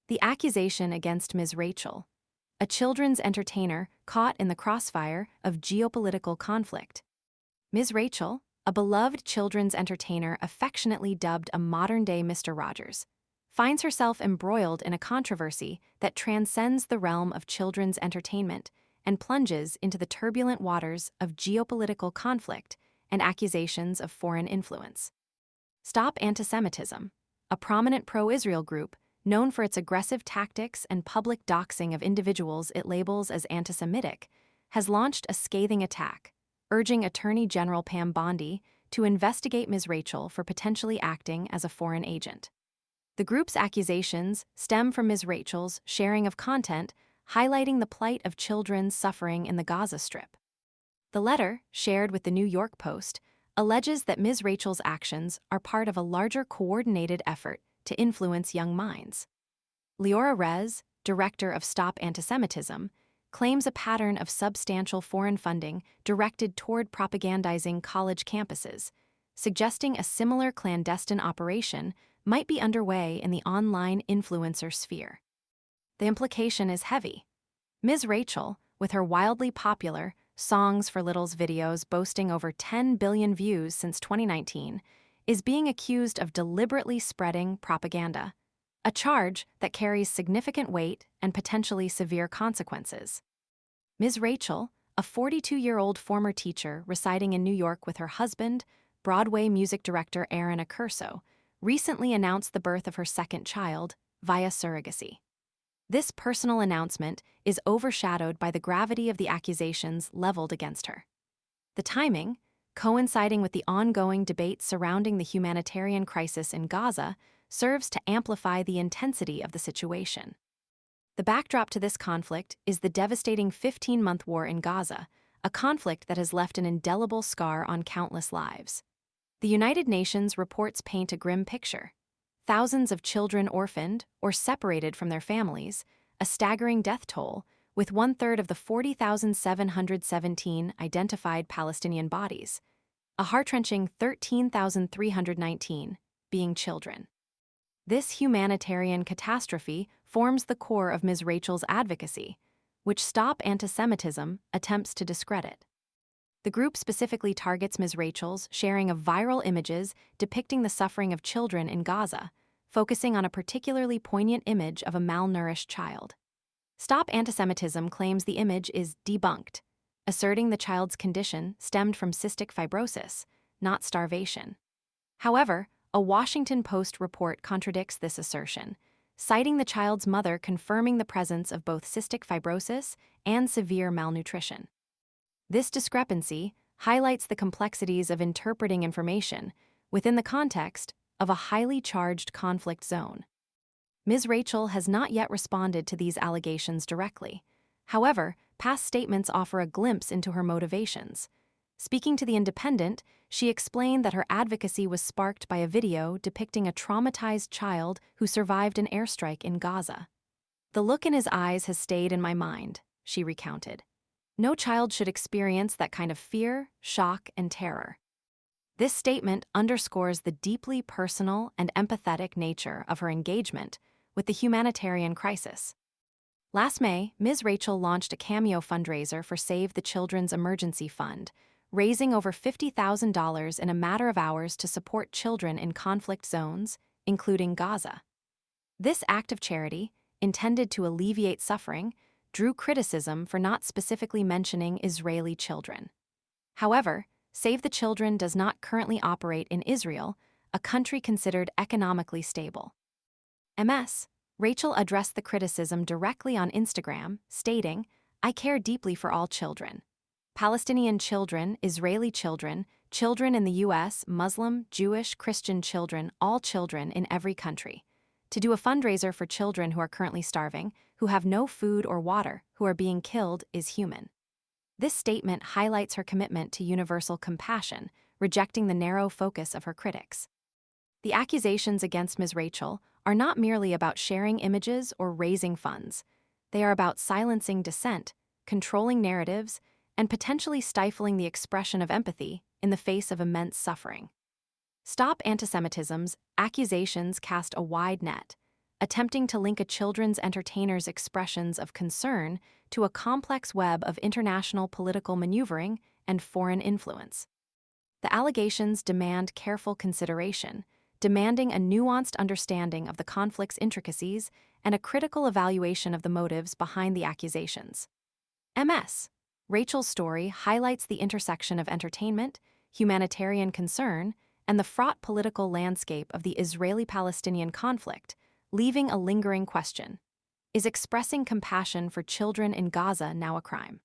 The accusation against Ms. Rachel, a children's entertainer caught in the crossfire of geopolitical conflict. Ms. Rachel, a beloved children's entertainer affectionately dubbed a modern-day Mr. Rogers, finds herself embroiled in a controversy that transcends the realm of children's entertainment and plunges into the turbulent waters of geopolitical conflict and accusations of foreign influence. StopAntisemitism, a prominent pro-Israel group known for its aggressive tactics and public doxing of individuals it labels as anti-Semitic, has launched a scathing attack, urging Attorney General Pam Bondi to investigate Ms. Rachel for potentially acting as a foreign agent. The group's accusations stem from Ms. Rachel's sharing of content highlighting the plight of children suffering in the Gaza Strip. The letter, shared with the New York Post, alleges that Ms. Rachel's actions are part of a larger coordinated effort to influence young minds. Leora Rez, director of Stop Antisemitism, claims a pattern of substantial foreign funding directed toward propagandizing college campuses, suggesting a similar clandestine operation might be underway in the online influencer sphere. The implication is heavy. Ms. Rachel, with her wildly popular Songs for Littles videos boasting over 10 billion views since 2019, is being accused of deliberately spreading propaganda, a charge that carries significant weight and potentially severe consequences. Ms. Rachel, a 42-year-old former teacher residing in New York with her husband, Broadway music director Aaron Accurso, recently announced the birth of her second child via surrogacy. This personal announcement is overshadowed by the gravity of the accusations leveled against her. The timing, coinciding with the ongoing debate surrounding the humanitarian crisis in Gaza, serves to amplify the intensity of the situation. The backdrop to this conflict is the devastating 15-month war in Gaza, a conflict that has left an indelible scar on countless lives. The United Nations reports paint a grim picture. Thousands of children orphaned or separated from their families, a staggering death toll, with one-third of the 40,717 identified Palestinian bodies, a heart-wrenching 13,319 being children. This humanitarian catastrophe forms the core of Ms. Rachel's advocacy, which Stop Antisemitism attempts to discredit. The group specifically targets Ms. Rachel's sharing of viral images depicting the suffering of children in Gaza, focusing on a particularly poignant image of a malnourished child. Stop Antisemitism claims the image is debunked, asserting the child's condition stemmed from cystic fibrosis, not starvation. However, a Washington Post report contradicts this assertion, citing the child's mother confirming the presence of both cystic fibrosis and severe malnutrition. This discrepancy highlights the complexities of interpreting information within the context of a highly charged conflict zone. Ms. Rachel has not yet responded to these allegations directly. However, past statements offer a glimpse into her motivations. Speaking to The Independent, she explained that her advocacy was sparked by a video depicting a traumatized child who survived an airstrike in Gaza. "The look in his eyes has stayed in my mind," she recounted. "No child should experience that kind of fear, shock, and terror." This statement underscores the deeply personal and empathetic nature of her engagement with the humanitarian crisis. Last May, Ms. Rachel launched a Cameo fundraiser for Save the Children's Emergency Fund, raising over $50,000 in a matter of hours to support children in conflict zones, including Gaza. This act of charity, intended to alleviate suffering, drew criticism for not specifically mentioning Israeli children. However, Save the Children does not currently operate in Israel, a country considered economically stable. Ms. Rachel addressed the criticism directly on Instagram, stating, "I care deeply for all children. Palestinian children, Israeli children, children in the U.S., Muslim, Jewish, Christian children, all children in every country. To do a fundraiser for children who are currently starving, who have no food or water, who are being killed, is human." This statement highlights her commitment to universal compassion, rejecting the narrow focus of her critics. The accusations against Ms. Rachel are not merely about sharing images or raising funds. They are about silencing dissent, controlling narratives, and potentially stifling the expression of empathy in the face of immense suffering. Stop Antisemitism's accusations cast a wide net, attempting to link a children's entertainer's expressions of concern to a complex web of international political maneuvering and foreign influence. The allegations demand careful consideration, demanding a nuanced understanding of the conflict's intricacies and a critical evaluation of the motives behind the accusations. MS. Rachel's story highlights the intersection of entertainment, humanitarian concern, and the fraught political landscape of the Israeli-Palestinian conflict, leaving a lingering question: is expressing compassion for children in Gaza now a crime?